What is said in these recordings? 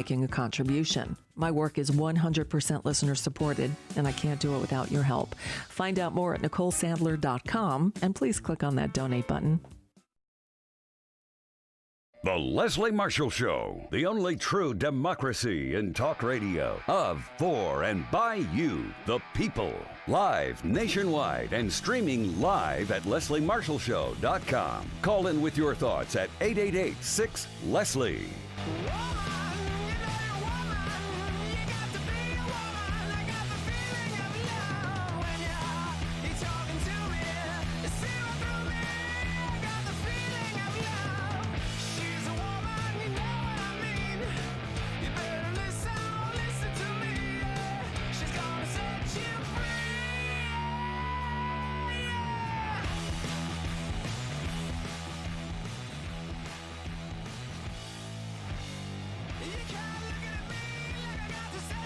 making a contribution. My work is 100% listener supported, and I can't do it without your help. Find out more at NicoleSandler.com, and please click on that donate button. The Leslie Marshall Show, the only true democracy in talk radio, of, for, and by you, the people. Live nationwide and streaming live at lesliemarshallshow.com. Call in with your thoughts at 888-6-LESLIE.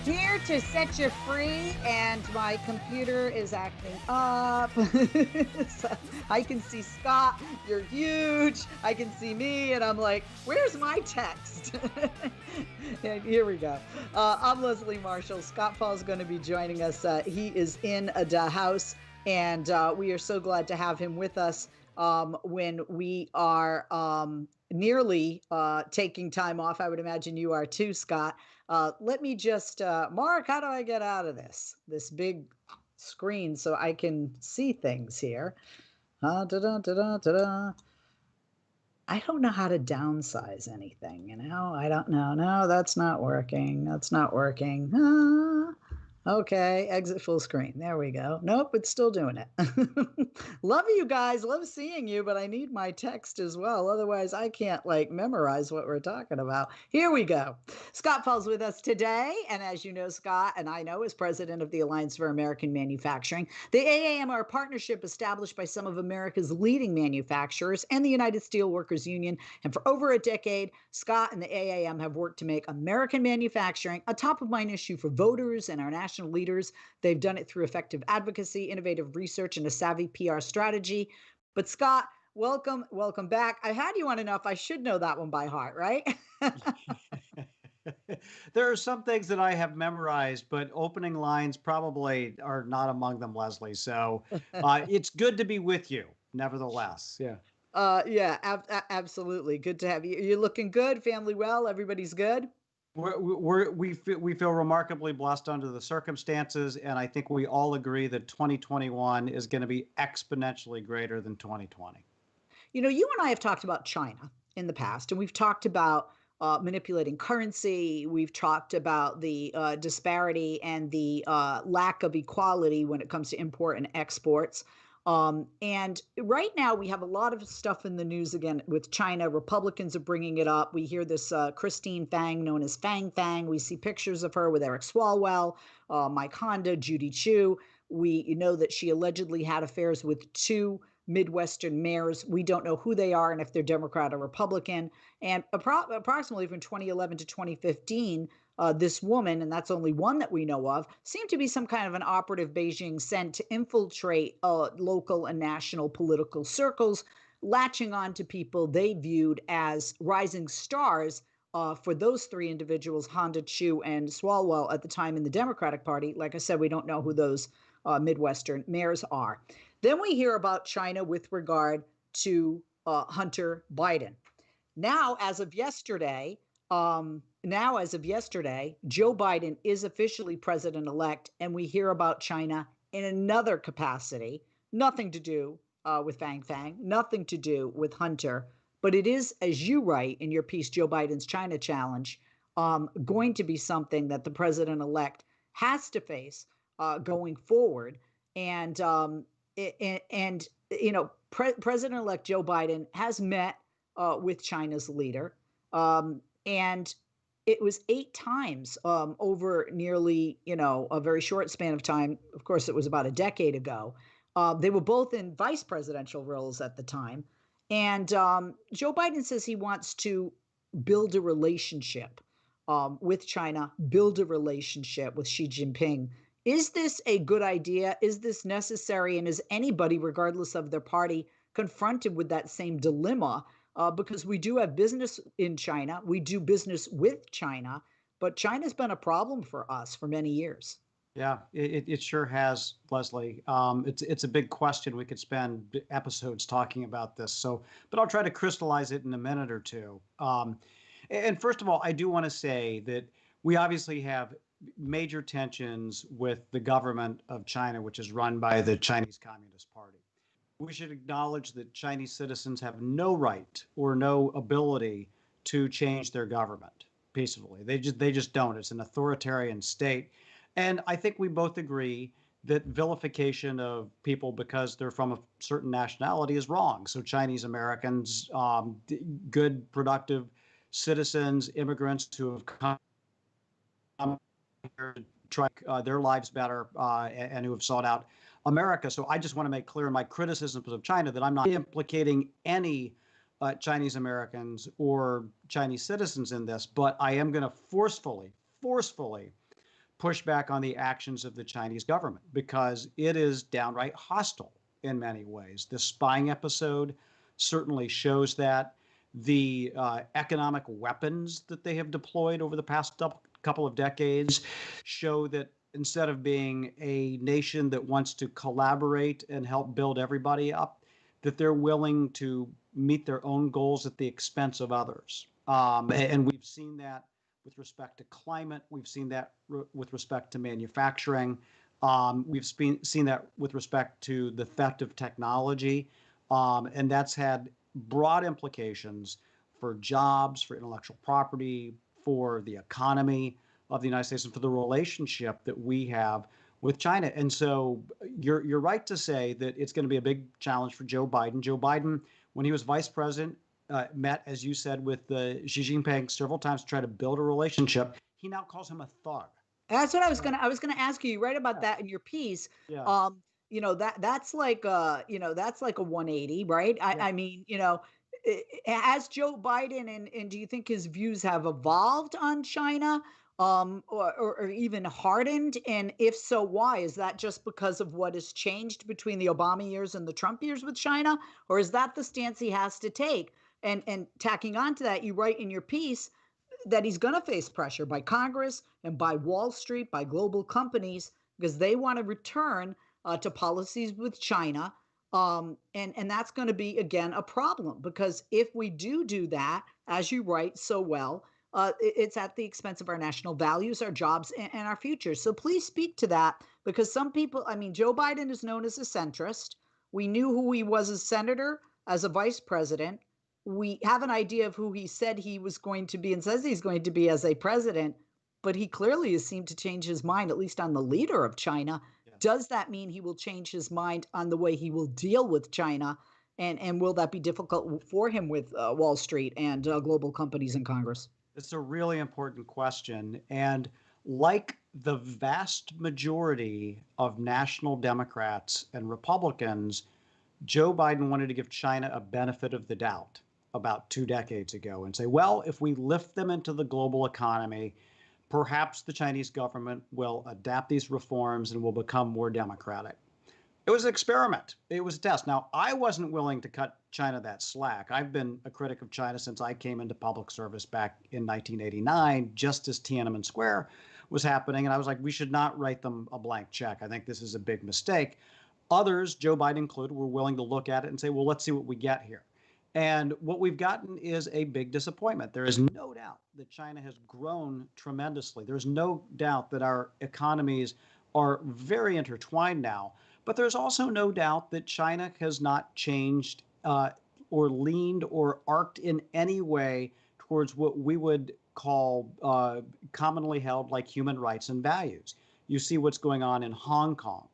Here to set you free, and my computer is acting up. So I can see Scott, you're huge. I can see me, and I'm like, where's my text? And here we go. I'm Leslie Marshall. Scott Paul is going to be joining us. He is in the house, and we are so glad to have him with us when we are nearly taking time off. I would imagine you are too, Scott. Let me just, Mark, how do I get out of this big screen so I can see things here? I don't know how to downsize anything, I don't know. No, that's not working. Okay, exit full screen. There we go. Nope, it's still doing it. Love you guys. Love seeing you, but I need my text as well. Otherwise, I can't memorize what we're talking about. Here we go. Scott Paul's with us today. And as you know, Scott, and I know, is president of the Alliance for American Manufacturing. The AAM are a partnership established by some of America's leading manufacturers and the United Steelworkers Union. And for over a decade, Scott and the AAM have worked to make American manufacturing a top-of-mind issue for voters and our national leaders. They've done it through effective advocacy, innovative research, and a savvy PR strategy. But Scott, welcome back. I had you on enough. I should know that one by heart, right? There are some things that I have memorized, but opening lines probably are not among them, Leslie. So it's good to be with you, nevertheless. Yeah. Absolutely. Good to have you. You're looking good. Family well. Everybody's good. We feel remarkably blessed under the circumstances, and I think we all agree that 2021 is going to be exponentially greater than 2020. You and I have talked about China in the past, and we've talked about manipulating currency. We've talked about the disparity and the lack of equality when it comes to import and exports. And right now we have a lot of stuff in the news again with China. Republicans are bringing it up. We hear this Christine Fang, known as Fang Fang. We see pictures of her with Eric Swalwell, Mike Honda, Judy Chu. We know that she allegedly had affairs with two Midwestern mayors. We don't know who they are and if they're Democrat or Republican. And approximately from 2011 to 2015, this woman, and that's only one that we know of, seemed to be some kind of an operative Beijing sent to infiltrate local and national political circles, latching on to people they viewed as rising stars for those three individuals, Honda, Chu, and Swalwell, at the time in the Democratic Party. Like I said, we don't know who those Midwestern mayors are. Then we hear about China with regard to Hunter Biden. Now, as of yesterday, Joe Biden is officially president-elect, and we hear about China in another capacity. Nothing to do with Fang Fang, nothing to do with Hunter, but it is, as you write in your piece, Joe Biden's China Challenge, going to be something that the president-elect has to face going forward. And President-elect Joe Biden has met with China's leader, and it was 8 times over nearly, a very short span of time. Of course, it was about a decade ago. They were both in vice presidential roles at the time. And Joe Biden says he wants to build a relationship with China, build a relationship with Xi Jinping. Is this a good idea? Is this necessary? And is anybody, regardless of their party, confronted with that same dilemma? Because we do have business in China. We do business with China. but China's been a problem for us for many years. Yeah, it sure has, Leslie. It's a big question. We could spend episodes talking about this. So, but I'll try to crystallize it in a minute or two. And first of all, I do want to say that we obviously have major tensions with the government of China, which is run by the Chinese Communist Party. We should acknowledge that Chinese citizens have no right or no ability to change their government peacefully. They just don't. It's an authoritarian state. And I think we both agree that vilification of people because they're from a certain nationality is wrong. So Chinese Americans, good, productive citizens, immigrants who have come here to try their lives better and who have sought out America. So I just want to make clear in my criticisms of China that I'm not implicating any Chinese Americans or Chinese citizens in this, but I am going to forcefully push back on the actions of the Chinese government because it is downright hostile in many ways. The spying episode certainly shows that. The economic weapons that they have deployed over the past couple of decades show that instead of being a nation that wants to collaborate and help build everybody up, that they're willing to meet their own goals at the expense of others. And we've seen that with respect to climate. We've seen that with respect to manufacturing. We've seen that with respect to the theft of technology. And that's had broad implications for jobs, for intellectual property, for the economy of the United States, and for the relationship that we have with China. And so you're right to say that it's going to be a big challenge for Joe Biden. Joe Biden, when he was vice president, met, as you said, with Xi Jinping several times to try to build a relationship. He now calls him a thug. That's what I was gonna ask you. You write about that in your piece. Yeah. That's like that's like a 180, right? Yeah. I mean, as Joe Biden and do you think his views have evolved on China, or even hardened? And if so, why? Is that just because of what has changed between the Obama years and the Trump years with China, or is that the stance he has to take? And tacking on to that, you write in your piece that he's going to face pressure by Congress and by Wall Street, by global companies, because they want to return to policies with China. And that's going to be, again, a problem because if we do that, as you write so well, it's at the expense of our national values, our jobs, and our future. So please speak to that because some people, I mean, Joe Biden is known as a centrist. We knew who he was as senator, as a vice president. We have an idea of who he said he was going to be and says he's going to be as a president, but he clearly has seemed to change his mind, at least on the leader of China. Yeah. Does that mean he will change his mind on the way he will deal with China? And will that be difficult for him with Wall Street and global companies in Congress? It's a really important question. And like the vast majority of national Democrats and Republicans, Joe Biden wanted to give China a benefit of the doubt about 2 decades ago and say, well, if we lift them into the global economy, perhaps the Chinese government will adapt these reforms and will become more democratic. It was an experiment. It was a test. Now, I wasn't willing to cut China that slack. I've been a critic of China since I came into public service back in 1989, just as Tiananmen Square was happening. And I was like, we should not write them a blank check. I think this is a big mistake. Others, Joe Biden included, were willing to look at it and say, well, let's see what we get here. And what we've gotten is a big disappointment. There is no doubt that China has grown tremendously. There's no doubt that our economies are very intertwined now. But there's also no doubt that China has not changed or leaned or arced in any way towards what we would call commonly held like human rights and values. You see what's going on in Hong Kong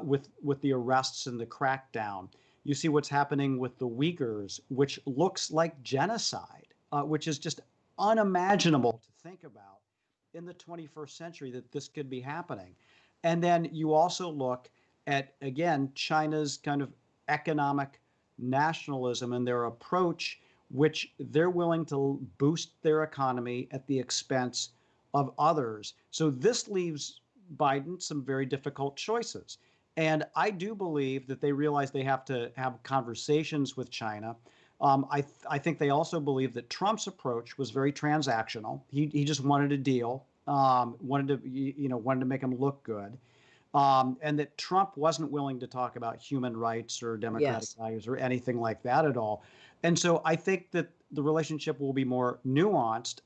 with the arrests and the crackdown. You see what's happening with the Uyghurs, which looks like genocide, which is just unimaginable to think about in the 21st century that this could be happening. And then you also look at, again, China's kind of economic nationalism and their approach, which they're willing to boost their economy at the expense of others. So this leaves Biden some very difficult choices. And I do believe that they realize they have to have conversations with China. I think they also believe that Trump's approach was very transactional. He just wanted a deal, wanted to make him look good. And that Trump wasn't willing to talk about human rights or democratic values or anything like that at all. And so I think that the relationship will be more nuanced.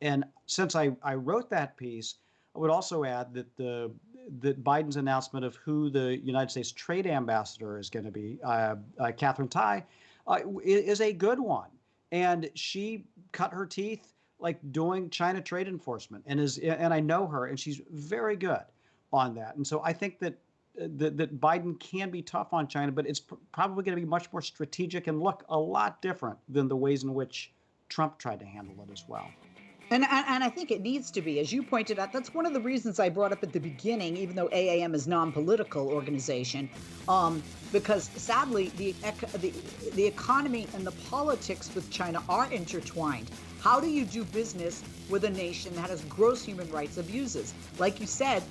And since I wrote that piece, I would also add that Biden's announcement of who the United States trade ambassador is going to be, Catherine Tai, is a good one. And she cut her teeth like doing China trade enforcement, and I know her, and she's very good on that. And so I think that Biden can be tough on China, but it's probably going to be much more strategic and look a lot different than the ways in which Trump tried to handle it as well. And I think it needs to be, as you pointed out. That's one of the reasons I brought up at the beginning, even though AAM is non-political organization, because sadly the economy and the politics with China are intertwined. How do you do business with a nation that has gross human rights abuses? Like you said,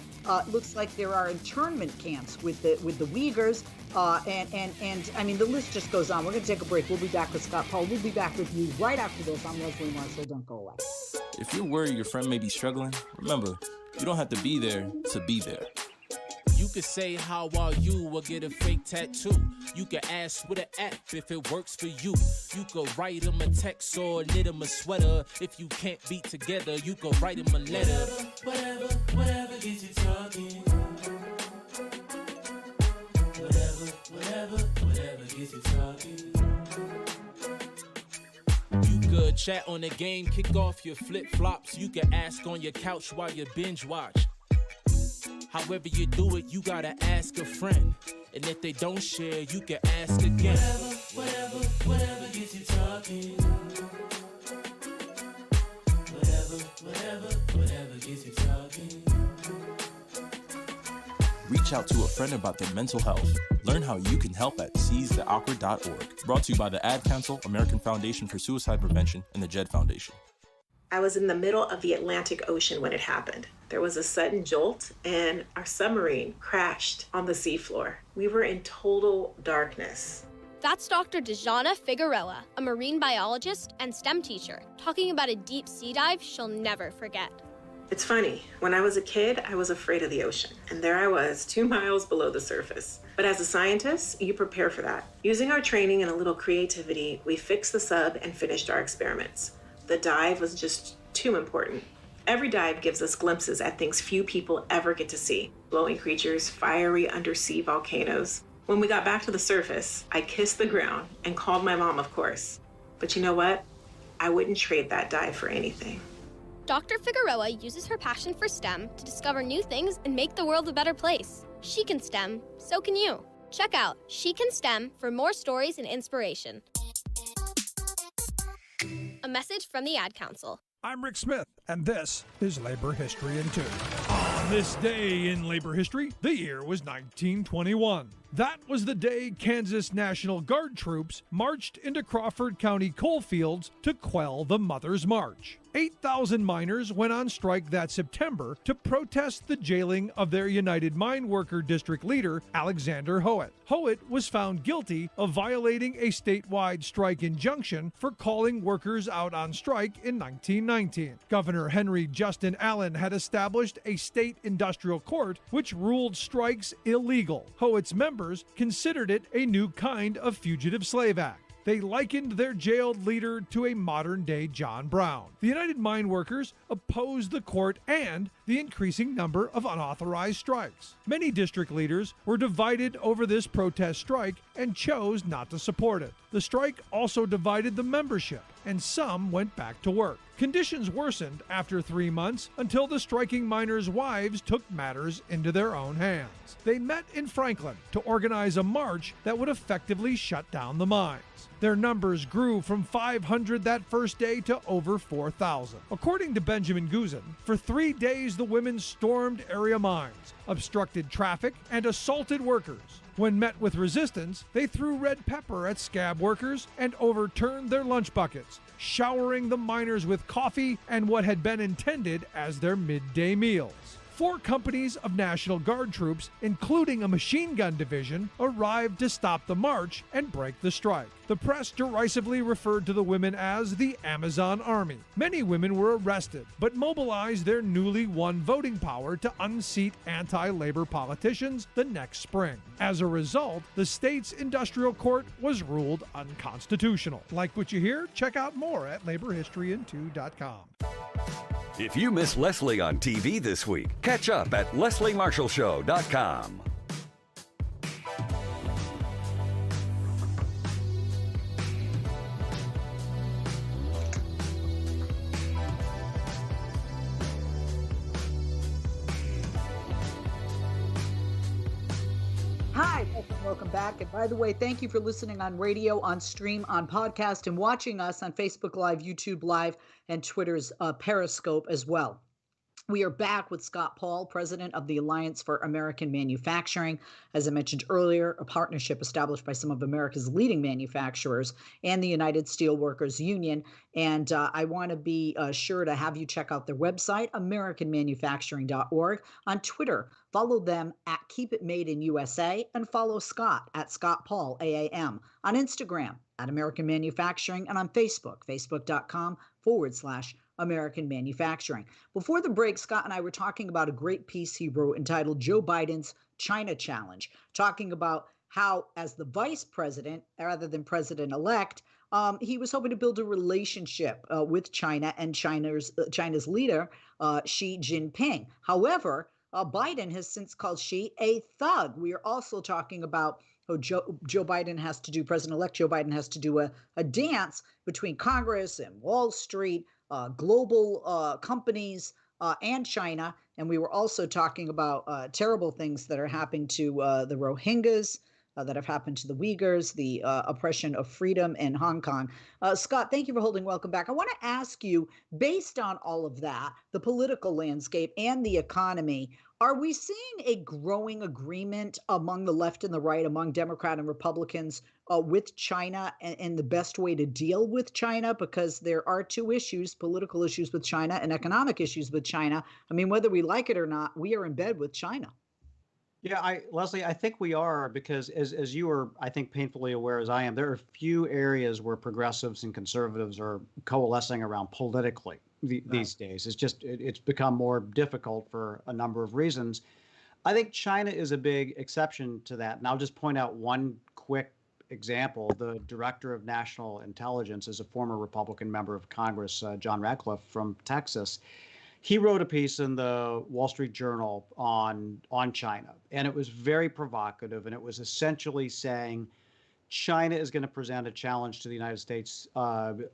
looks like there are internment camps with the Uyghurs, and I mean the list just goes on. We're going to take a break. We'll be back with Scott Paul. We'll be back with you right after this. I'm Leslie Marshall. Don't go away. If you're worried your friend may be struggling, remember, you don't have to be there to be there. You could say, how are you, or get a fake tattoo. You can ask with an app if it works for you. You could write them a text or knit them a sweater. If you can't be together, you could write them a letter. Whatever gets you talking. Whatever gets you talking. You could chat on the game, kick off your flip-flops. You can ask on your couch while you binge watch. However you do it, you gotta ask a friend. And if they don't share, you can ask again. Whatever gets you talking. Whatever gets you talking. Reach out to a friend about their mental health. Learn how you can help at seizetheawkward.org. Brought to you by the Ad Council, American Foundation for Suicide Prevention, and the JED Foundation. I was in the middle of the Atlantic Ocean when it happened. There was a sudden jolt and our submarine crashed on the seafloor. We were in total darkness. That's Dr. Dejana Figueroa, a marine biologist and STEM teacher, talking about a deep sea dive she'll never forget. It's funny, when I was a kid, I was afraid of the ocean. And there I was, 2 miles below the surface. But as a scientist, you prepare for that. Using our training and a little creativity, we fixed the sub and finished our experiments. The dive was just too important. Every dive gives us glimpses at things few people ever get to see. Glowing creatures, fiery undersea volcanoes. When we got back to the surface, I kissed the ground and called my mom, of course. But you know what? I wouldn't trade that dive for anything. Dr. Figueroa uses her passion for STEM to discover new things and make the world a better place. She can STEM, so can you. Check out She Can STEM for more stories and inspiration. A message from the Ad Council. I'm Rick Smith, and this is Labor History in 2. On this day in labor history, the year was 1921. That was the day Kansas National Guard troops marched into Crawford County coal fields to quell the Mother's March. 8,000 miners went on strike that September to protest the jailing of their United Mine Worker District leader, Alexander Howitt. Howitt was found guilty of violating a statewide strike injunction for calling workers out on strike in 1919. Governor Henry Justin Allen had established a state industrial court which ruled strikes illegal. Howitt's members considered it a new kind of fugitive slave act. They likened their jailed leader to a modern-day John Brown. The United Mine Workers opposed the court and the increasing number of unauthorized strikes. Many district leaders were divided over this protest strike and chose not to support it. The strike also divided the membership, and some went back to work. Conditions worsened after 3 months until the striking miners' wives took matters into their own hands. They met in Franklin to organize a march that would effectively shut down the mines. Their numbers grew from 500 that first day to over 4,000. According to Benjamin Guzin, for 3 days the women stormed area mines, obstructed traffic, and assaulted workers. When met with resistance, they threw red pepper at scab workers and overturned their lunch buckets, showering the miners with coffee and what had been intended as their midday meals. 4 companies of National Guard troops, including a machine gun division, arrived to stop the march and break the strike. The press derisively referred to the women as the Amazon Army. Many women were arrested, but mobilized their newly won voting power to unseat anti-labor politicians the next spring. As a result, the state's industrial court was ruled unconstitutional. Like what you hear? Check out more at laborhistoryin2.com. If you miss Leslie on TV this week, catch up at lesliemarshallshow.com. Hi, welcome back. And by the way, thank you for listening on radio, on stream, on podcast, and watching us on Facebook Live, YouTube Live, and Twitter's Periscope as well. We are back with Scott Paul, president of the Alliance for American Manufacturing. As I mentioned earlier, a partnership established by some of America's leading manufacturers and the United Steelworkers Union. And I want to be sure to have you check out their website, americanmanufacturing.org. On Twitter, follow them at Keep It Made in USA, and follow Scott at Scott Paul, AAM. On Instagram, at American Manufacturing, and on Facebook, facebook.com/American Manufacturing. Before the break, Scott and I were talking about a great piece he wrote entitled Joe Biden's China Challenge, talking about how, as the vice president, rather than president-elect, he was hoping to build a relationship with China and China's leader, Xi Jinping. However, Biden has since called Xi a thug. We are also talking about Joe Biden has to do, President-elect Joe Biden has to do a dance between Congress and Wall Street, global companies, and China. And we were also talking about terrible things that are happening to the Rohingyas, that have happened to the Uyghurs, the oppression of freedom in Hong Kong. Scott, thank you for holding. Welcome back. I want to ask you, based on all of that, the political landscape and the economy, are we seeing a growing agreement among the left and the right, among Democrat and Republicans, with China and the best way to deal with China? Because there are 2 issues, political issues with China and economic issues with China. I mean, whether we like it or not, we are in bed with China. Yeah, Leslie, I think we are, because as you are, I think, painfully aware as I am, there are few areas where progressives and conservatives are coalescing around politically these days. It's become more difficult for a number of reasons. I think China is a big exception to that. And I'll just point out one quick example. The director of national intelligence is a former Republican member of Congress, John Ratcliffe from Texas. He wrote a piece in the Wall Street Journal on China, and it was very provocative, and it was essentially saying China is going to present a challenge to the United States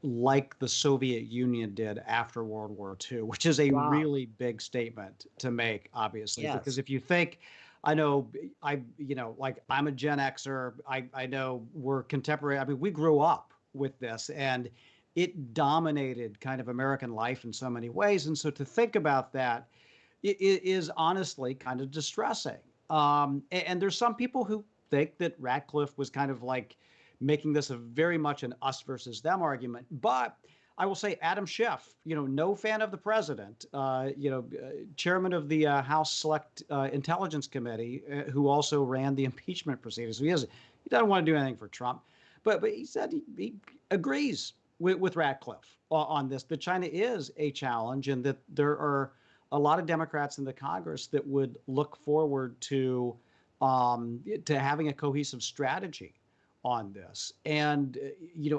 like the Soviet Union did after World War II, which is a really big statement to make, obviously. Yes. Because if you think, I'm a Gen Xer, I know we're contemporary. I mean, we grew up with this, and it dominated kind of American life in so many ways. And so to think about that, it is honestly kind of distressing. And there's some people who think that Ratcliffe was kind of like making this a very much an us versus them argument. But I will say Adam Schiff, no fan of the president, chairman of the House Select Intelligence Committee, who also ran the impeachment proceedings. So he doesn't want to do anything for Trump. But he said he agrees with Ratcliffe on this, that China is a challenge, and that there are a lot of Democrats in the Congress that would look forward to having a cohesive strategy on this. And,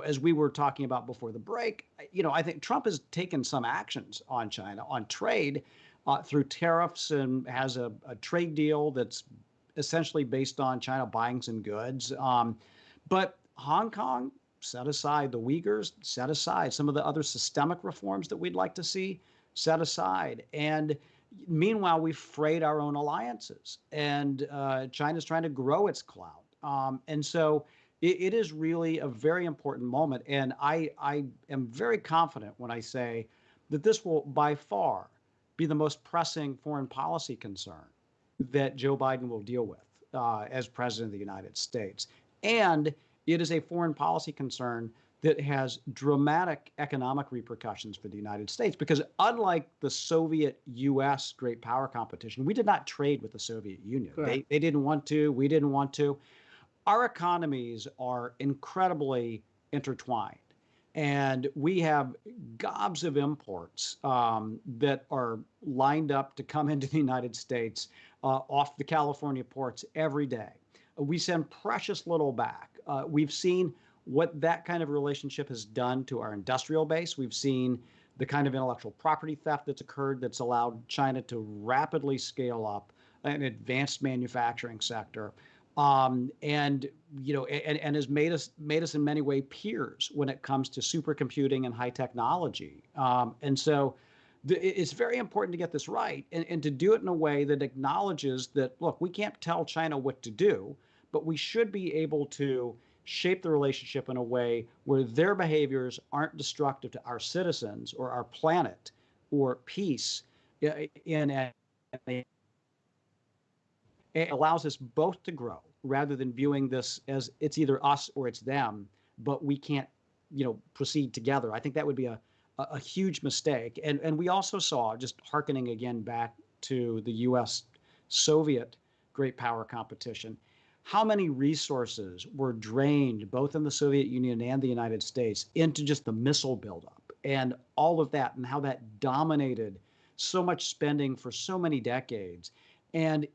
as we were talking about before the break, I think Trump has taken some actions on China, on trade, through tariffs, and has a trade deal that's essentially based on China buying some goods. But Hong Kong, set aside. The Uyghurs, set aside. Some of the other systemic reforms that we'd like to see, set aside. And meanwhile, we've frayed our own alliances, and China's trying to grow its clout. And so it is really a very important moment. And I am very confident when I say that this will by far be the most pressing foreign policy concern that Joe Biden will deal with as president of the United States. And it is a foreign policy concern that has dramatic economic repercussions for the United States. Because unlike the Soviet-U.S. great power competition, we did not trade with the Soviet Union. They didn't want to. We didn't want to. Our economies are incredibly intertwined. And we have gobs of imports that are lined up to come into the United States off the California ports every day. We send precious little back. We've seen what that kind of relationship has done to our industrial base. We've seen the kind of intellectual property theft that's occurred that's allowed China to rapidly scale up an advanced manufacturing sector. And has made us in many ways peers when it comes to supercomputing and high technology. And so it's very important to get this right and to do it in a way that acknowledges that, look, we can't tell China what to do, but we should be able to shape the relationship in a way where their behaviors aren't destructive to our citizens or our planet or peace it allows us both to grow rather than viewing this as it's either us or it's them, but we can't, proceed together. I think that would be a huge mistake. And we also saw, just hearkening again back to the U.S. Soviet great power competition, how many resources were drained both in the Soviet Union and the United States into just the missile buildup and all of that, and how that dominated so much spending for so many decades. And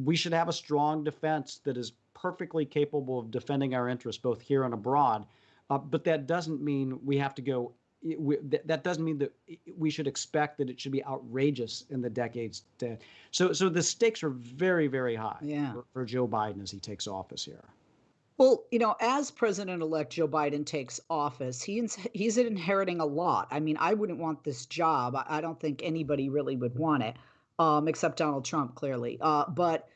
we should have a strong defense that is perfectly capable of defending our interests both here and abroad. But that doesn't mean we have to go. That doesn't mean that we should expect that it should be outrageous in the decades to. So the stakes are very, very high for Joe Biden as he takes office here. Well, as President-elect Joe Biden takes office, he's inheriting a lot. I mean, I wouldn't want this job. I don't think anybody really would want it, except Donald Trump, clearly. But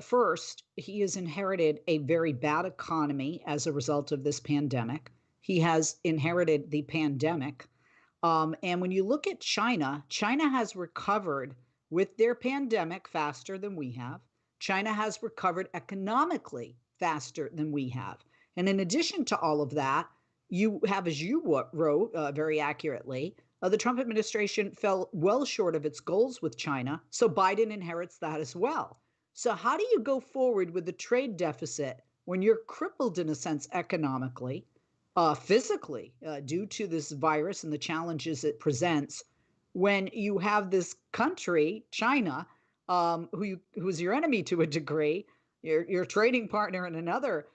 first, he has inherited a very bad economy as a result of this pandemic. He has inherited the pandemic. And when you look at China, China has recovered with their pandemic faster than we have. China has recovered economically faster than we have. And in addition to all of that, you have, as you wrote very accurately, the Trump administration fell well short of its goals with China. So Biden inherits that as well. So how do you go forward with the trade deficit when you're crippled in a sense economically, physically, due to this virus and the challenges it presents, when you have this country, China, who's your enemy to a degree, your trading partner in another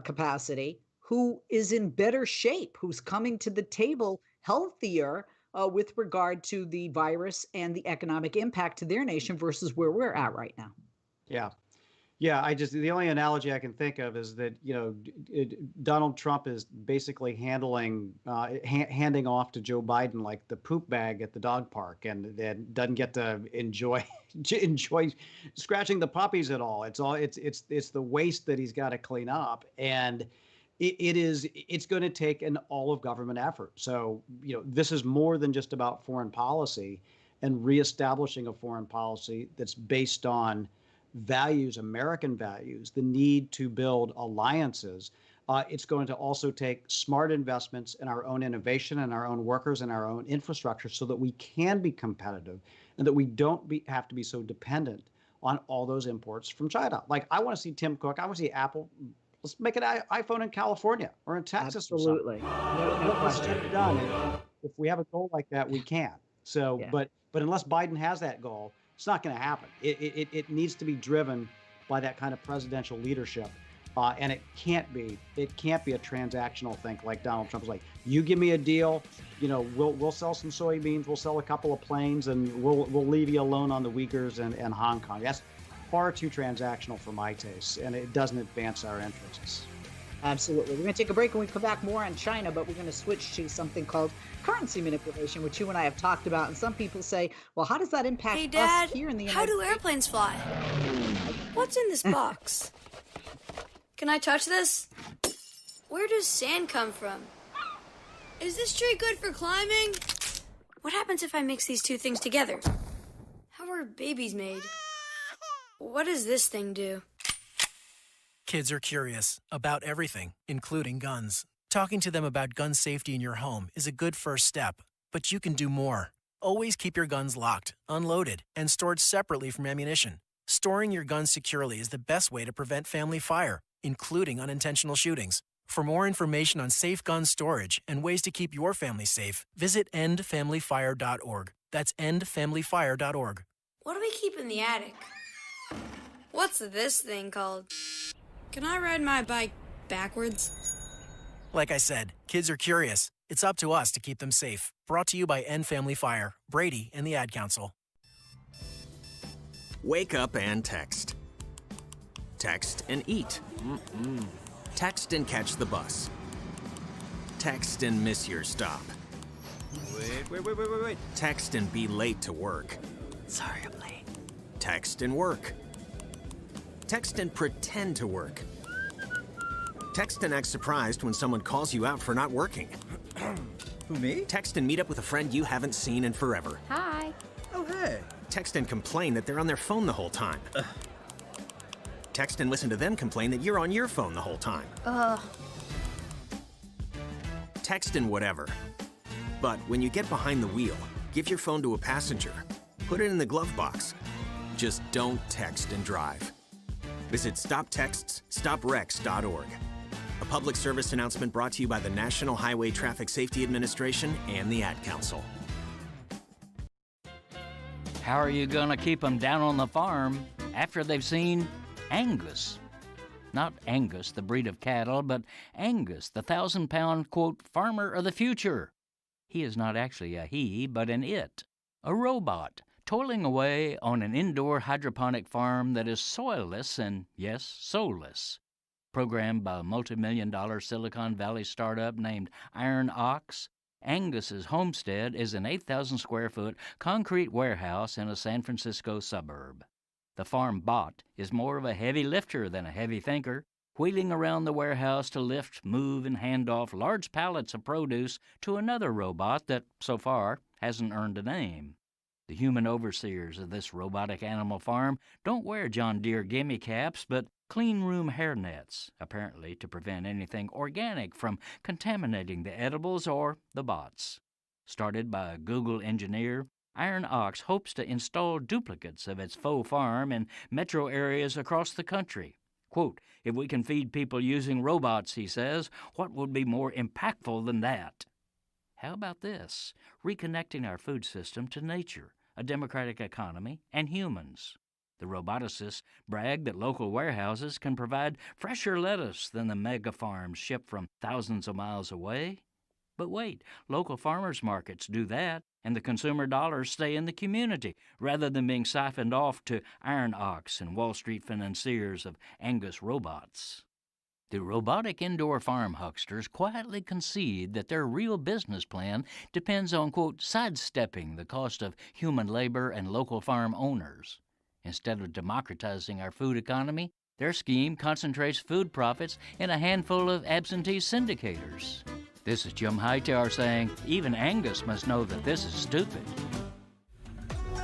capacity, who is in better shape, who's coming to the table healthier with regard to the virus and the economic impact to their nation versus where we're at right now. Yeah. The only analogy I can think of is that, Donald Trump is basically handing off to Joe Biden like the poop bag at the dog park, and then doesn't get to enjoy scratching the puppies at all. It's the waste that he's got to clean up. And it's going to take an all of government effort. So, this is more than just about foreign policy and reestablishing a foreign policy that's based on values, American values, the need to build alliances. It's going to also take smart investments in our own innovation and our own workers and our own infrastructure so that we can be competitive and that we don't have to be so dependent on all those imports from China. Like, I want to see Tim Cook. I want to see Apple. Let's make an iPhone in California or in Texas. Absolutely. Let's get it done. And if we have a goal like that, we can. So, but unless Biden has that goal, it's not going to happen. It needs to be driven by that kind of presidential leadership, and it can't be a transactional thing like Donald Trump's like, you give me a deal, we'll sell some soybeans, we'll sell a couple of planes, and we'll leave you alone on the Uyghurs and Hong Kong. That's far too transactional for my taste, and it doesn't advance our interests. Absolutely. We're going to take a break and we come back more on China, but we're going to switch to something called currency manipulation, which you and I have talked about. And some people say, well, how does that impact us here in the United States? How do airplanes fly? What's in this box? Can I touch this? Where does sand come from? Is this tree good for climbing? What happens if I mix these two things together? How are babies made? What does this thing do? Kids are curious about everything, including guns. Talking to them about gun safety in your home is a good first step, but you can do more. Always keep your guns locked, unloaded, and stored separately from ammunition. Storing your guns securely is the best way to prevent family fire, including unintentional shootings. For more information on safe gun storage and ways to keep your family safe, visit endfamilyfire.org. That's endfamilyfire.org. What do we keep in the attic? What's this thing called? Can I ride my bike backwards? Like I said, kids are curious. It's up to us to keep them safe. Brought to you by End Family Fire, Brady, and the Ad Council. Wake up and text. Text and eat. Text and catch the bus. Text and miss your stop. Wait. Text and be late to work. Sorry, I'm late. Text and work. Text and pretend to work. Text and act surprised when someone calls you out for not working. Who, me? Text and meet up with a friend you haven't seen in forever. Hi. Oh, hey. Text and complain that they're on their phone the whole time. Text and listen to them complain that you're on your phone the whole time. Text and whatever. But when you get behind the wheel, give your phone to a passenger. Put it in the glove box. Just don't text and drive. Visit StopTextsStopWrecks.org. A public service announcement brought to you by the National Highway Traffic Safety Administration and the Ad Council. How are you going to keep them down on the farm after they've seen Angus? Not Angus, the breed of cattle, but Angus, the 1,000-pound, quote, farmer of the future. He is not actually a he, but an it, a robot, toiling away on an indoor hydroponic farm that is soilless and, yes, soulless. Programmed by a multi-million-dollar Silicon Valley startup named Iron Ox, Angus's homestead is an 8,000-square-foot concrete warehouse in a San Francisco suburb. The farm bot is more of a heavy lifter than a heavy thinker, wheeling around the warehouse to lift, move, and hand off large pallets of produce to another robot that, so far, hasn't earned a name. The human overseers of this robotic animal farm don't wear John Deere gimme caps, but clean room hairnets, apparently to prevent anything organic from contaminating the edibles or the bots. Started by a Google engineer, Iron Ox hopes to install duplicates of its faux farm in metro areas across the country. Quote, "If we can feed people using robots," he says, "what would be more impactful than that?" How about this? Reconnecting our food system to nature, a democratic economy, and humans. The roboticists brag that local warehouses can provide fresher lettuce than the mega farms shipped from thousands of miles away. But wait, local farmers markets do that, and the consumer dollars stay in the community rather than being siphoned off to Iron Ox and Wall Street financiers of Angus robots. The robotic indoor farm hucksters quietly concede that their real business plan depends on, quote, sidestepping the cost of human labor and local farm owners. Instead of democratizing our food economy, their scheme concentrates food profits in a handful of absentee syndicators. This is Jim Hightower saying, even Angus must know that this is stupid.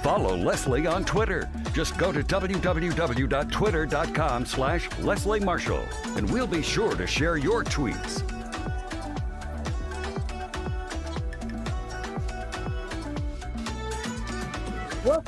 Follow Leslie on Twitter. Just go to www.twitter.com/Leslie Marshall, and we'll be sure to share your tweets.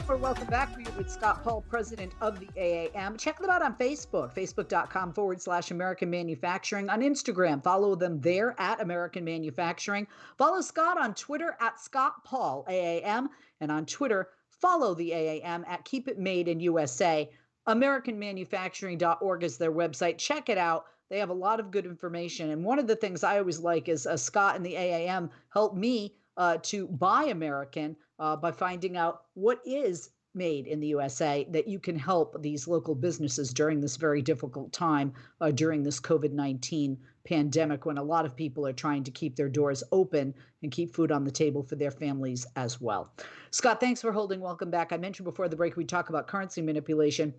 Welcome back. We're with Scott Paul, president of the AAM. Check them out on Facebook, facebook.com/American Manufacturing. On Instagram, follow them there at American Manufacturing. Follow Scott on Twitter at Scott Paul AAM. And on Twitter, follow the AAM at Keep It Made in USA. AmericanManufacturing.org is their website. Check it out. They have a lot of good information. And one of the things I always like is Scott and the AAM help me to buy American by finding out what is made in the USA, that you can help these local businesses during this very difficult time, during this COVID-19 pandemic, when a lot of people are trying to keep their doors open and keep food on the table for their families as well. Scott, thanks for holding. Welcome back. I mentioned before the break, we talk about currency manipulation.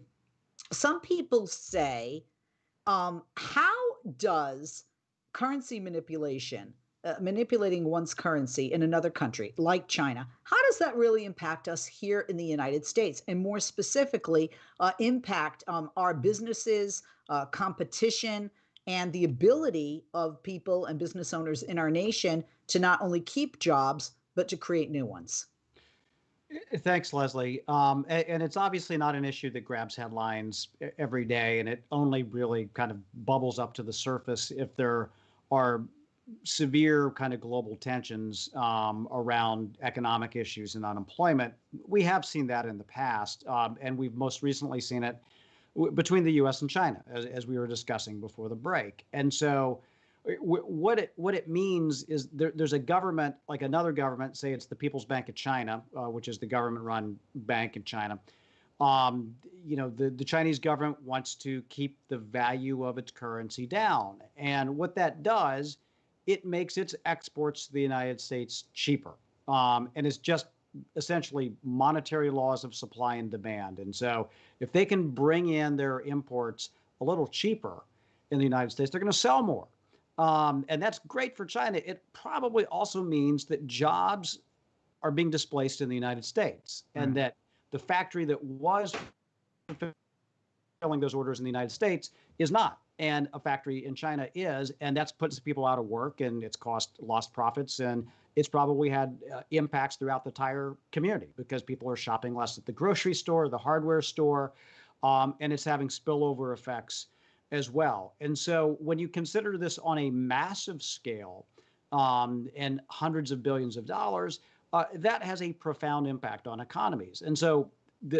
Some people say, how does currency manipulation, manipulating one's currency in another country like China, how does that really impact us here in the United States? And more specifically, impact our businesses, competition, and the ability of people and business owners in our nation to not only keep jobs, but to create new ones. Thanks, Leslie. And it's obviously not an issue that grabs headlines every day, and it only really kind of bubbles up to the surface if there are severe kind of global tensions around economic issues and unemployment. We have seen that in the past, and we've most recently seen it between the U.S. and China, as we were discussing before the break. And so what it means is there's a government, like another government, say it's the People's Bank of China, which is the government-run bank in China. The Chinese government wants to keep the value of its currency down. And what that does, it makes its exports to the United States cheaper. And it's just essentially monetary laws of supply and demand. And so if they can bring in their imports a little cheaper in the United States, they're going to sell more. And that's great for China. It probably also means that jobs are being displaced in the United States, and that the factory that was fulfilling those orders in the United States is not, and a factory in China is, and that's puts people out of work, and it's lost profits, and it's probably had impacts throughout the entire community because people are shopping less at the grocery store, the hardware store, and it's having spillover effects as well. And so when you consider this on a massive scale and hundreds of billions of dollars, that has a profound impact on economies. And so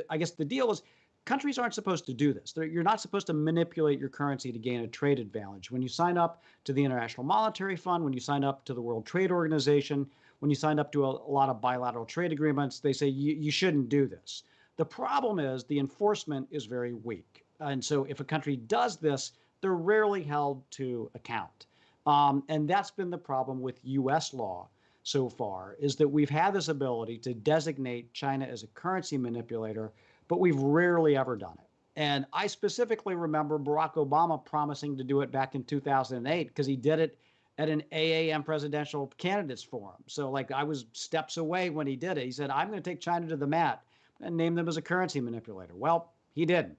I guess the deal is countries aren't supposed to do this. You're not supposed to manipulate your currency to gain a trade advantage. When you sign up to the International Monetary Fund, when you sign up to the World Trade Organization, when you sign up to a lot of bilateral trade agreements, they say you shouldn't do this. The problem is the enforcement is very weak. And so if a country does this, they're rarely held to account. And that's been the problem with U.S. law so far, is that we've had this ability to designate China as a currency manipulator, but we've rarely ever done it. And I specifically remember Barack Obama promising to do it back in 2008 because he did it at an AAM presidential candidates forum. So like I was steps away when he did it. He said, I'm going to take China to the mat and name them as a currency manipulator. Well, he didn't.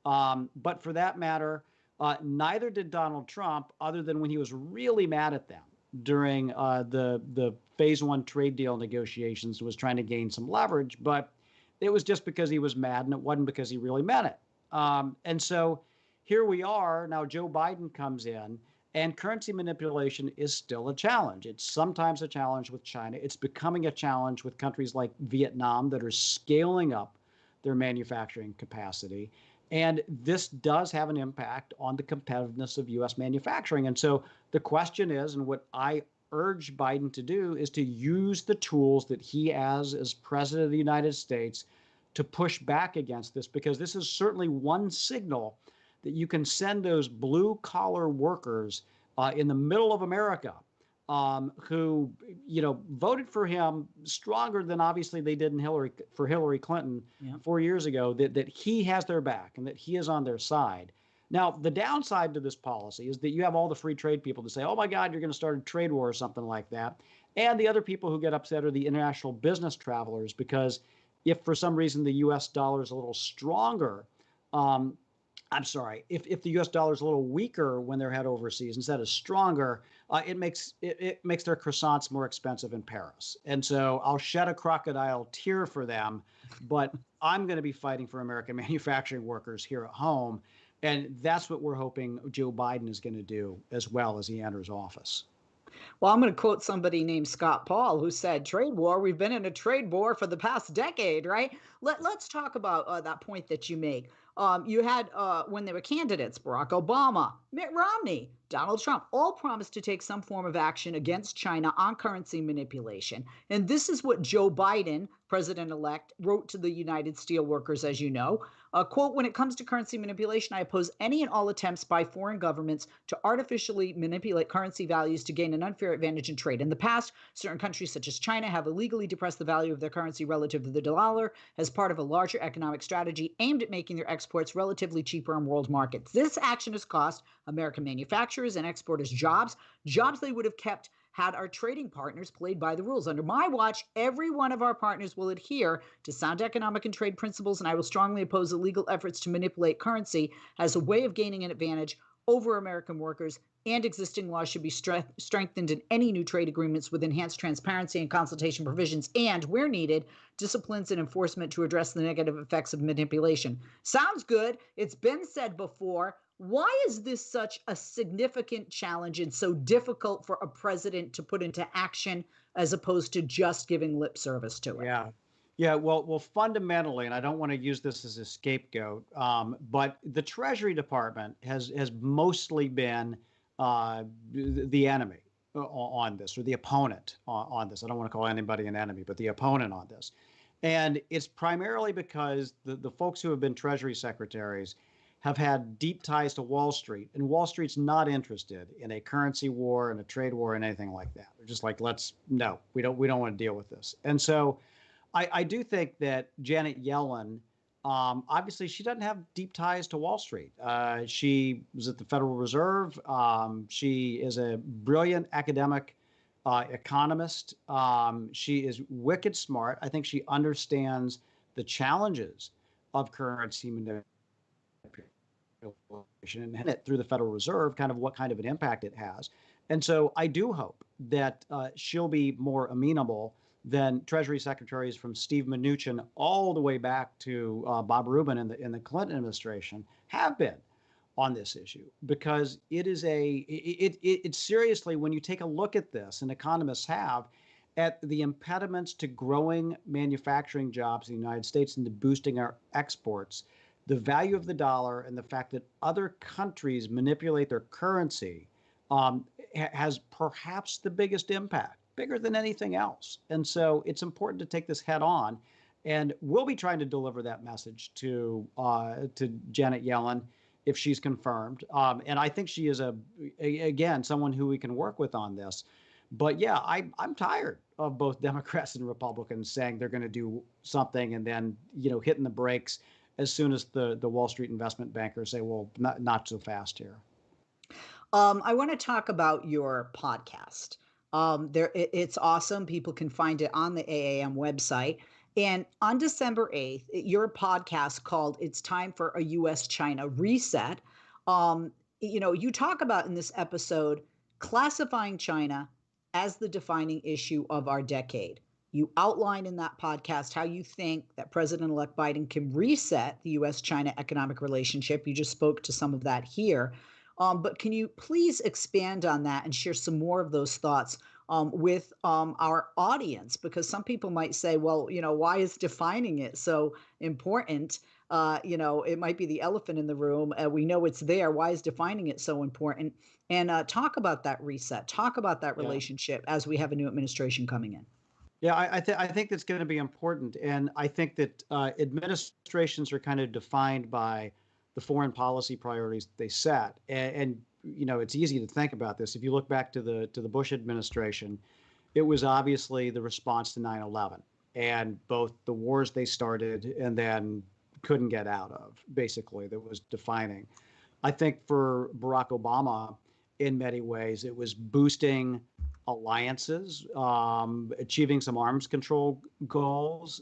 But for that matter, neither did Donald Trump, other than when he was really mad at them during the phase one trade deal negotiations, was trying to gain some leverage. But it was just because he was mad, and it wasn't because he really meant it. And so here we are. Now Joe Biden comes in, and currency manipulation is still a challenge. It's sometimes a challenge with China. It's becoming a challenge with countries like Vietnam that are scaling up their manufacturing capacity. And this does have an impact on the competitiveness of U.S. manufacturing. And so the question is, and what I urge Biden to do, is to use the tools that he has as president of the United States to push back against this, because this is certainly one signal that you can send those blue collar workers in the middle of America who, voted for him stronger than obviously they did for Hillary Clinton 4 years ago, that he has their back and that he is on their side. Now, the downside to this policy is that you have all the free trade people to say, oh my God, you're going to start a trade war or something like that. And the other people who get upset are the international business travelers, because if for some reason the U.S. dollar is a little stronger, if the U.S. dollar is a little weaker when they're head overseas instead of stronger, it makes their croissants more expensive in Paris. And so I'll shed a crocodile tear for them, but I'm going to be fighting for American manufacturing workers here at home. And that's what we're hoping Joe Biden is going to do as well as he enters office. Well, I'm going to quote somebody named Scott Paul, who said, trade war, we've been in a trade war for the past decade, right? Let's talk about that point that you make. You had, when they were candidates, Barack Obama, Mitt Romney, Donald Trump, all promised to take some form of action against China on currency manipulation. And this is what Joe Biden, president-elect, wrote to the United Steelworkers, as you know. Quote, when it comes to currency manipulation, I oppose any and all attempts by foreign governments to artificially manipulate currency values to gain an unfair advantage in trade. In the past, certain countries such as China have illegally depressed the value of their currency relative to the dollar as part of a larger economic strategy aimed at making their exports relatively cheaper on world markets. This action has cost American manufacturers and exporters jobs they would have kept had our trading partners played by the rules. Under my watch, every one of our partners will adhere to sound economic and trade principles, and I will strongly oppose illegal efforts to manipulate currency as a way of gaining an advantage over American workers, and existing laws should be strengthened in any new trade agreements with enhanced transparency and consultation provisions, and, where needed, disciplines and enforcement to address the negative effects of manipulation. Sounds good. It's been said before. Why is this such a significant challenge and so difficult for a president to put into action as opposed to just giving lip service to it? Yeah. Well, fundamentally, and I don't want to use this as a scapegoat, but the Treasury Department has mostly been the enemy on this, or the opponent on this. I don't want to call anybody an enemy, but the opponent on this. And it's primarily because the folks who have been Treasury secretaries have had deep ties to Wall Street, and Wall Street's not interested in a currency war and a trade war and anything like that. They're just like, we don't want to deal with this. And so I do think that Janet Yellen, obviously, she doesn't have deep ties to Wall Street. She was at the Federal Reserve. She is a brilliant academic economist. She is wicked smart. I think she understands the challenges of currency manipulation and it through the Federal Reserve, kind of what kind of an impact it has. And so I do hope that she'll be more amenable than Treasury secretaries from Steve Mnuchin all the way back to Bob Rubin in the Clinton administration have been on this issue, because it is it's seriously, when you take a look at this, and economists have, at the impediments to growing manufacturing jobs in the United States and to boosting our exports, the value of the dollar and the fact that other countries manipulate their currency has perhaps the biggest impact, bigger than anything else. And so it's important to take this head on. And we'll be trying to deliver that message to Janet Yellen if she's confirmed. And I think she is, again, someone who we can work with on this. But yeah, I'm tired of both Democrats and Republicans saying they're going to do something and then, hitting the brakes as soon as the Wall Street investment bankers say, well, not so fast here. I want to talk about your podcast. It's awesome. People can find it on the AAM website. And on December 8th, your podcast called It's Time for a U.S.-China Reset. You talk about in this episode classifying China as the defining issue of our decade. You outline in that podcast how you think that President-elect Biden can reset the U.S.-China economic relationship. You just spoke to some of that here. But can you please expand on that and share some more of those thoughts with our audience? Because some people might say, well, why is defining it so important? It might be the elephant in the room. We know it's there. Why is defining it so important? And talk about that reset. Talk about that relationship as we have a new administration coming in. Yeah, I think that's going to be important. And I think that administrations are kind of defined by the foreign policy priorities they set. And it's easy to think about this. If you look back to the Bush administration, it was obviously the response to 9/11 and both the wars they started and then couldn't get out of, basically, that was defining. I think for Barack Obama, in many ways, it was boosting alliances, achieving some arms control goals,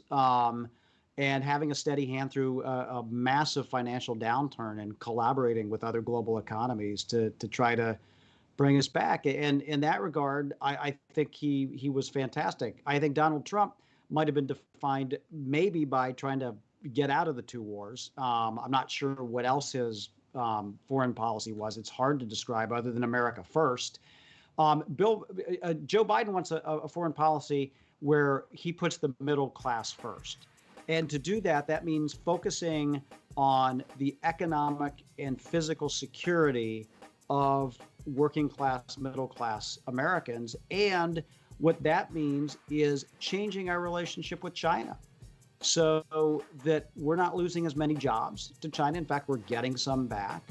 and having a steady hand through a massive financial downturn and collaborating with other global economies to try to bring us back. And in that regard, I think he was fantastic. I think Donald Trump might have been defined maybe by trying to get out of the two wars. I'm not sure what else his foreign policy was. It's hard to describe other than America first. Joe Biden wants a foreign policy where he puts the middle class first. And to do that, that means focusing on the economic and physical security of working class, middle class Americans. And what that means is changing our relationship with China so that we're not losing as many jobs to China. In fact, we're getting some back.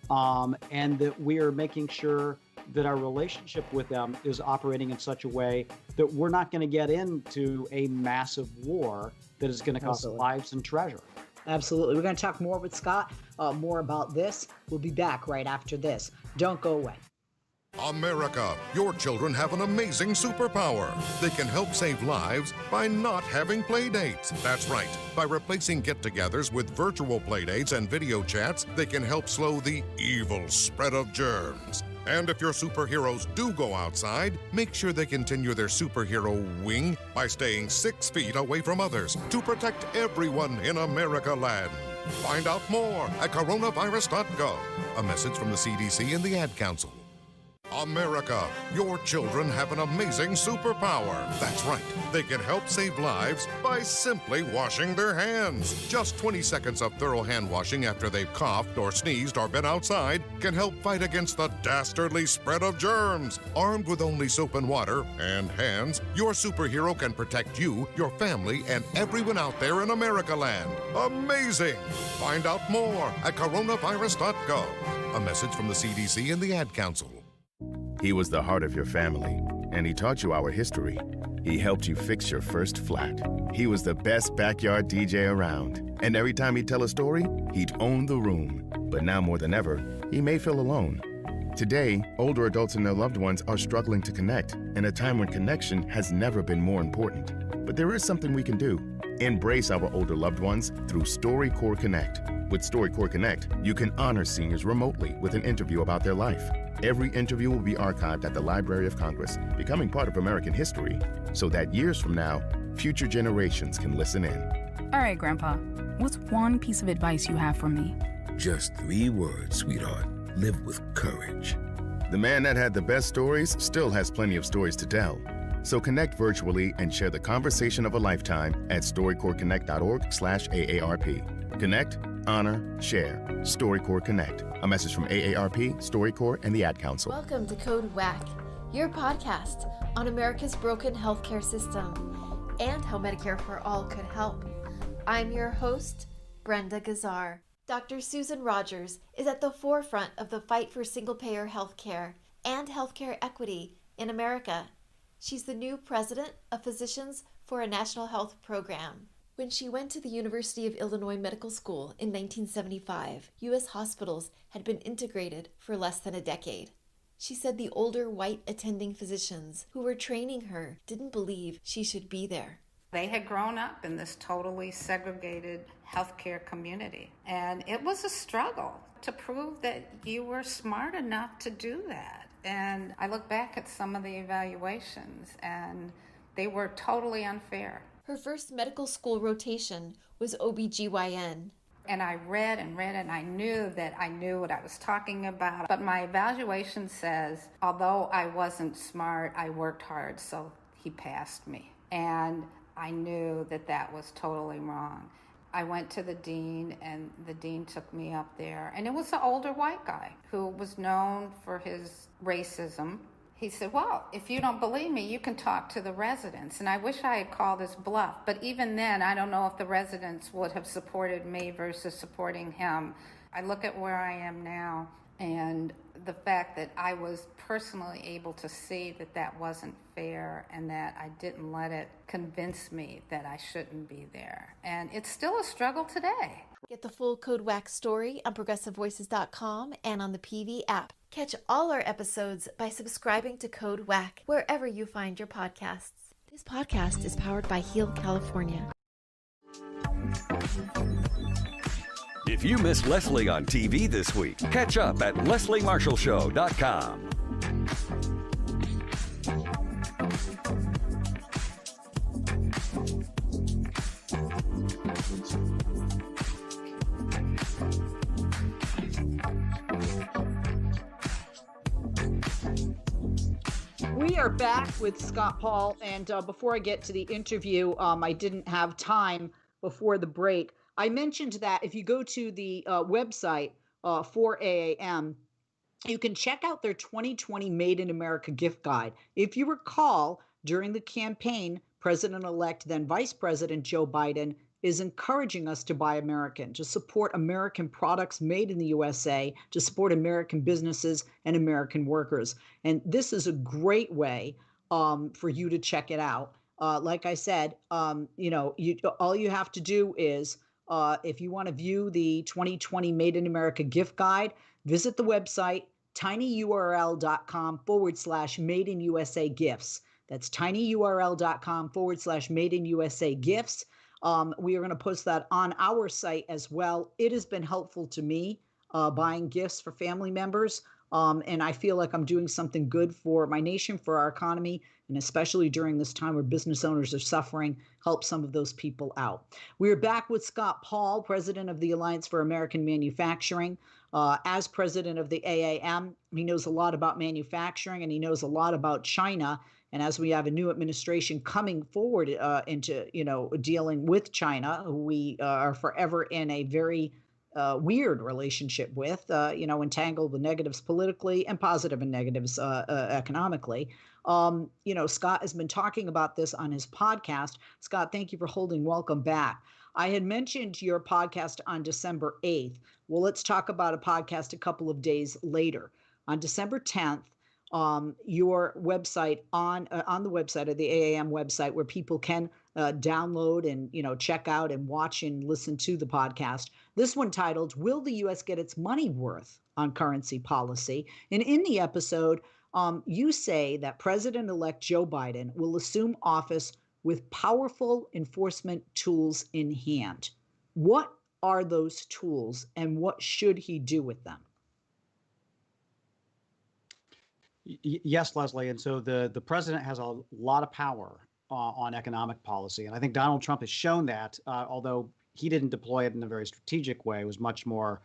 And that we are making sure that our relationship with them is operating in such a way that we're not going to get into a massive war that is going to cost lives and treasure. Absolutely. We're going to talk more with Scott, more about this. We'll be back right after this. Don't go away. America, your children have an amazing superpower. They can help save lives by not having play dates. That's right. By replacing get-togethers with virtual play dates and video chats, they can help slow the evil spread of germs. And if your superheroes do go outside, make sure they continue their superhero wing by staying 6 feet away from others to protect everyone in America land. Find out more at coronavirus.gov. A message from the CDC and the Ad Council. America, your children have an amazing superpower. That's right. They can help save lives by simply washing their hands. Just 20 seconds of thorough hand washing after they've coughed or sneezed or been outside can help fight against the dastardly spread of germs. Armed with only soap and water and hands, your superhero can protect you, your family, and everyone out there in America land. Amazing! Find out more at coronavirus.gov. A message from the CDC and the Ad Council. He was the heart of your family, and he taught you our history. He helped you fix your first flat. He was the best backyard DJ around, and every time he'd tell a story, he'd own the room. But now more than ever, he may feel alone. Today, older adults and their loved ones are struggling to connect, in a time when connection has never been more important. But there is something we can do. Embrace our older loved ones through StoryCorps Connect. With StoryCorps Connect, you can honor seniors remotely with an interview about their life. Every interview will be archived at the Library of Congress, becoming part of American history, so that years from now, future generations can listen in. All right, Grandpa, what's one piece of advice you have for me? Just 3 words, sweetheart. Live with courage. The man that had the best stories still has plenty of stories to tell. So connect virtually and share the conversation of a lifetime at StoryCorpsConnect.org/AARP. Connect, honor, share. StoryCorps Connect. A message from AARP, StoryCorps, and the Ad Council. Welcome to Code WAC, your podcast on America's broken healthcare system and how Medicare for All could help. I'm your host, Brenda Gazar. Dr. Susan Rogers is at the forefront of the fight for single-payer healthcare and healthcare equity in America. She's the new president of Physicians for a National Health Program. When she went to the University of Illinois Medical School in 1975, U.S. hospitals had been integrated for less than a decade. She said the older white attending physicians who were training her didn't believe she should be there. They had grown up in this totally segregated healthcare community, and it was a struggle to prove that you were smart enough to do that. And I look back at some of the evaluations, and they were totally unfair. Her first medical school rotation was OBGYN. And I read and I knew that I knew what I was talking about. But my evaluation says, although I wasn't smart, I worked hard, so he passed me. And I knew that that was totally wrong. I went to the dean, and the dean took me up there. And it was an older white guy who was known for his racism. He said, well, if you don't believe me, you can talk to the residents. And I wish I had called his bluff. But even then, I don't know if the residents would have supported me versus supporting him. I look at where I am now, and the fact that I was personally able to see that that wasn't fair and that I didn't let it convince me that I shouldn't be there. And it's still a struggle today. Get the full Code WAC story on ProgressiveVoices.com and on the PV app. Catch all our episodes by subscribing to Code WAC wherever you find your podcasts. This podcast is powered by Heal California. If you missed Leslie on TV this week, catch up at lesliemarshallshow.com. We are back with Scott Paul, and before I get to the interview, I didn't have time before the break. I mentioned that if you go to the website for AAM, you can check out their 2020 Made in America gift guide. If you recall, during the campaign, President-elect, then Vice President Joe Biden is encouraging us to buy American, to support American products made in the USA, to support American businesses and American workers. And this is a great way for you to check it out. Like I said, all you have to do is, if you want to view the 2020 Made in America gift guide, visit the website, tinyurl.com/made in USA gifts. That's tinyurl.com/made in USA gifts. We are going to post that on our site as well. It has been helpful to me buying gifts for family members. And I feel like I'm doing something good for my nation, for our economy, and especially during this time where business owners are suffering, help some of those people out. We're back with Scott Paul, president of the Alliance for American Manufacturing. As president of the AAM, he knows a lot about manufacturing and he knows a lot about China. And as we have a new administration coming forward into, dealing with China, who we are forever in a very weird relationship with, entangled with negatives politically and positive and negatives economically. Scott has been talking about this on his podcast. Scott, thank you for holding. Welcome back. I had mentioned your podcast on December 8th. Well, let's talk about a podcast a couple of days later. On December 10th, your website on the website of the AAM website, where people can download and check out and watch and listen to the podcast. This one titled, "Will the U.S. Get Its Money Worth on Currency Policy?" And in the episode, you say that President-elect Joe Biden will assume office with powerful enforcement tools in hand. What are those tools and what should he do with them? Yes, Leslie. And so the president has a lot of power on economic policy. And I think Donald Trump has shown that, although he didn't deploy it in a very strategic way, it was much more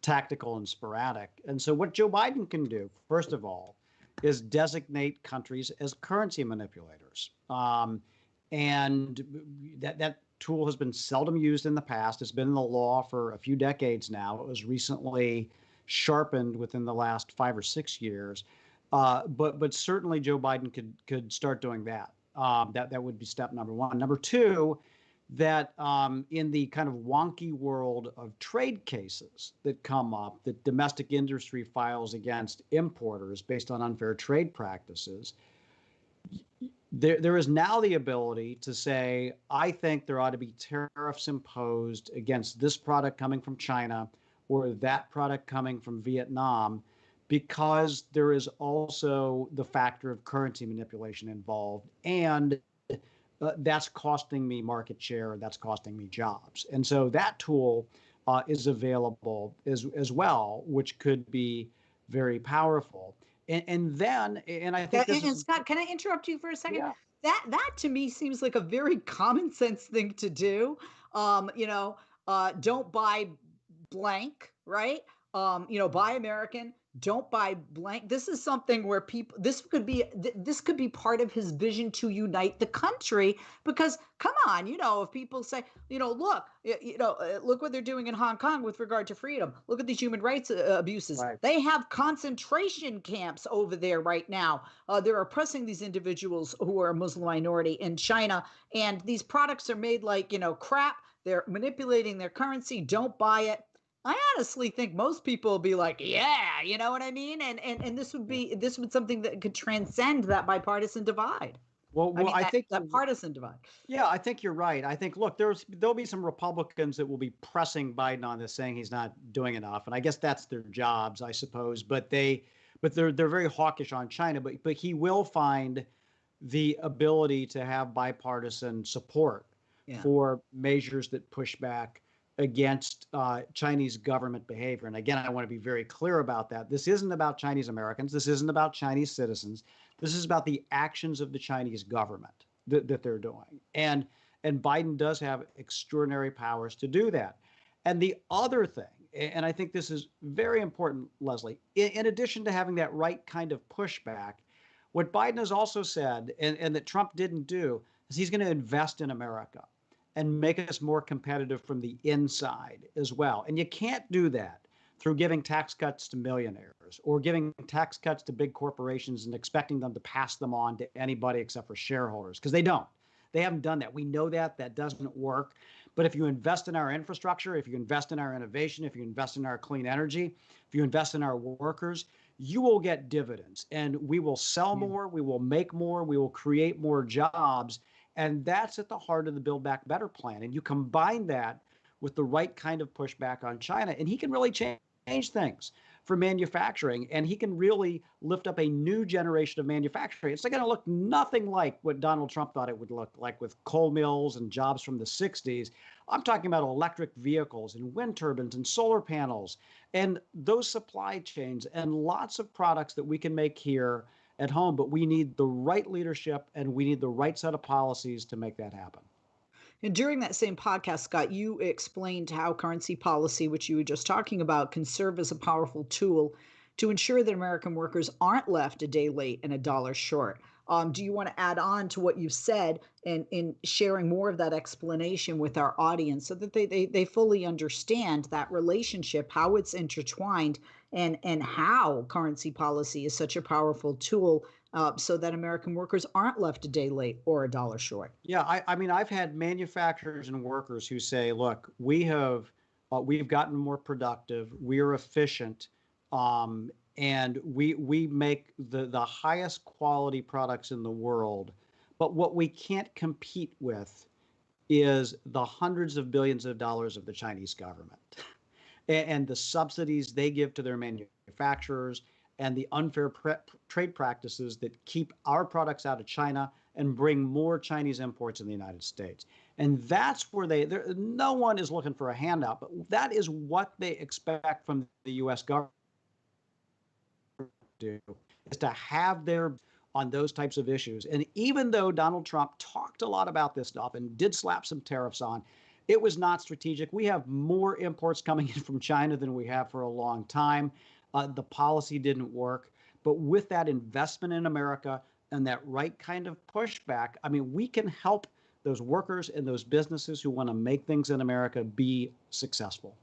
tactical and sporadic. And so what Joe Biden can do, first of all, is designate countries as currency manipulators. And that tool has been seldom used in the past. It's been in the law for a few decades now. It was recently sharpened within the last 5 or 6 years. But certainly Joe Biden could start doing that. That would be step number one. Number two, that in the kind of wonky world of trade cases that come up, that domestic industry files against importers based on unfair trade practices, there is now the ability to say, I think there ought to be tariffs imposed against this product coming from China or that product coming from Vietnam, because there is also the factor of currency manipulation involved. And that's costing me market share, that's costing me jobs. And so that tool is available as well, which could be very powerful. And I think Scott, can I interrupt you for a second? Yeah. That to me seems like a very common sense thing to do. Don't buy blank, right? Buy American, don't buy blank. This is something where this could be part of his vision to unite the country, because come on, if people say, look what they're doing in Hong Kong with regard to freedom. Look at these human rights abuses. Right. They have concentration camps over there right now. They're oppressing these individuals who are a Muslim minority in China. And these products are made like, crap. They're manipulating their currency. Don't buy it. I honestly think most people will be like, yeah, you know what I mean? And this would something that could transcend that bipartisan divide. I think that partisan divide. Yeah, I think you're right. I think, look, there'll be some Republicans that will be pressing Biden on this, saying he's not doing enough. And I guess that's their jobs, I suppose. But they're very hawkish on China. But he will find the ability to have bipartisan support for measures that push back against Chinese government behavior. And again, I want to be very clear about that. This isn't about Chinese Americans. This isn't about Chinese citizens. This is about the actions of the Chinese government that they're doing. And Biden does have extraordinary powers to do that. And the other thing, and I think this is very important, Leslie, in addition to having that right kind of pushback, what Biden has also said, and that Trump didn't do, is he's going to invest in America and make us more competitive from the inside as well. And you can't do that through giving tax cuts to millionaires or giving tax cuts to big corporations and expecting them to pass them on to anybody except for shareholders, because they don't. They haven't done that. We know that doesn't work. But if you invest in our infrastructure, if you invest in our innovation, if you invest in our clean energy, if you invest in our workers, you will get dividends. And we will sell more, we will make more, we will create more jobs. And that's at the heart of the Build Back Better plan. And you combine that with the right kind of pushback on China, and he can really change things. for manufacturing, and he can really lift up a new generation of manufacturing. It's going to look nothing like what Donald Trump thought it would look like with coal mills and jobs from the 60s. I'm talking about electric vehicles and wind turbines and solar panels and those supply chains and lots of products that we can make here at home, but we need the right leadership and we need the right set of policies to make that happen. And during that same podcast, Scott, you explained how currency policy, which you were just talking about, can serve as a powerful tool to ensure that American workers aren't left a day late and a dollar short. Do you want to add on to what you've said and in sharing more of that explanation with our audience so that they fully understand that relationship, how it's intertwined, and how currency policy is such a powerful tool so that American workers aren't left a day late or a dollar short? Yeah, I mean, I've had manufacturers and workers who say, look, we've gotten more productive, we're efficient, and we make the highest quality products in the world. But what we can't compete with is the hundreds of billions of dollars of the Chinese government and the subsidies they give to their manufacturers and the unfair trade practices that keep our products out of China and bring more Chinese imports in the United States. And that's where no one is looking for a handout, but that is what they expect from the U.S. government to do, is to have their on those types of issues. And even though Donald Trump talked a lot about this stuff and did slap some tariffs on, it was not strategic. We have more imports coming in from China than we have for a long time. The policy didn't work. But with that investment in America and that right kind of pushback, I mean, we can help those workers and those businesses who want to make things in America be successful.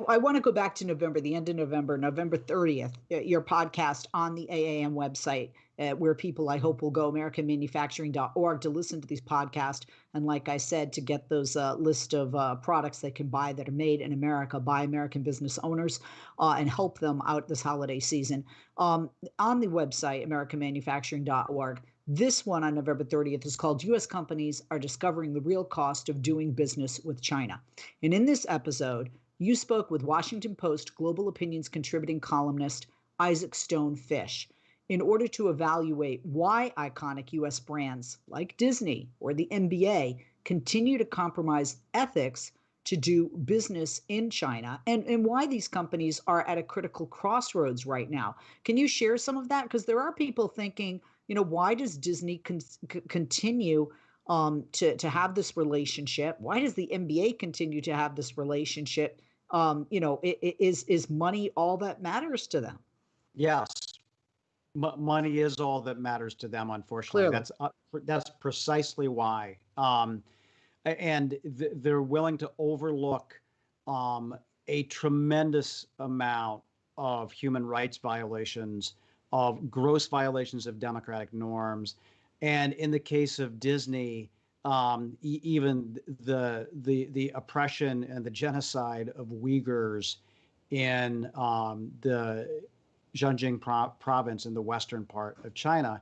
I want to go back to November, the end of November, November 30th, your podcast on the AAM website, where people, I hope, will go, AmericanManufacturing.org, to listen to these podcasts. And like I said, to get those list of products they can buy that are made in America by American business owners and help them out this holiday season. On the website, AmericanManufacturing.org, this one on November 30th is called U.S. Companies Are Discovering the Real Cost of Doing Business with China. And in this episode, you spoke with Washington Post Global Opinions contributing columnist Isaac Stone Fish in order to evaluate why iconic U.S. brands like Disney or the NBA continue to compromise ethics to do business in China, and why these companies are at a critical crossroads right now. Can you share some of that? Because there are people thinking, why does Disney continue to have this relationship? Why does the NBA continue to have this relationship? Is money all that matters to them? Yes, money is all that matters to them. Unfortunately, Clearly. That's precisely why. They're willing to overlook a tremendous amount of human rights violations, of gross violations of democratic norms, and in the case of Disney, even the oppression and the genocide of Uyghurs in the Xinjiang province in the western part of China.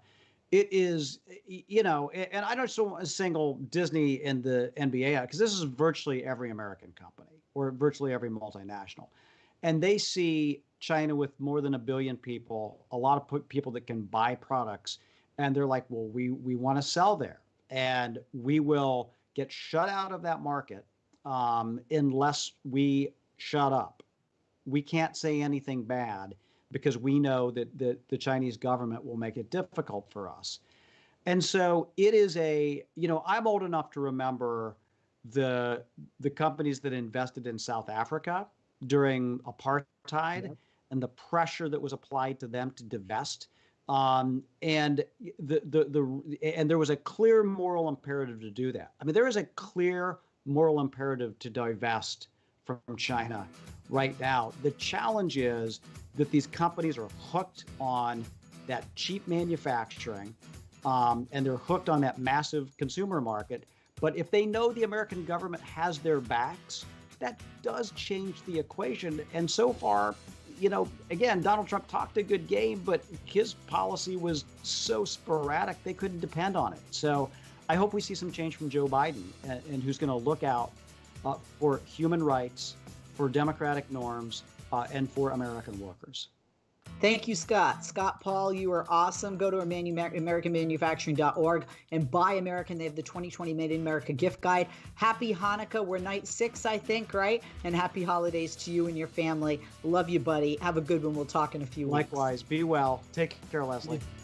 It is, and I don't want to single Disney and the NBA out, because this is virtually every American company or virtually every multinational. And they see China with more than 1 billion people, a lot of people that can buy products. And they're like, well, we want to sell there. And we will get shut out of that market unless we shut up. We can't say anything bad because we know that the Chinese government will make it difficult for us. And so it is I'm old enough to remember the companies that invested in South Africa during apartheid and the pressure that was applied to them to divest. And there was a clear moral imperative to do that. I mean, there is a clear moral imperative to divest from China right now. The challenge is that these companies are hooked on that cheap manufacturing, and they're hooked on that massive consumer market. But if they know the American government has their backs, that does change the equation. And so far, again, Donald Trump talked a good game, but his policy was so sporadic, they couldn't depend on it. So I hope we see some change from Joe Biden, and who's going to look out for human rights, for democratic norms and for American workers. Thank you, Scott. Scott Paul, you are awesome. Go to AmericanManufacturing.org and buy American. They have the 2020 Made in America gift guide. Happy Hanukkah. We're night 6, I think, right? And happy holidays to you and your family. Love you, buddy. Have a good one. We'll talk in a few weeks. Likewise. Be well. Take care, Leslie.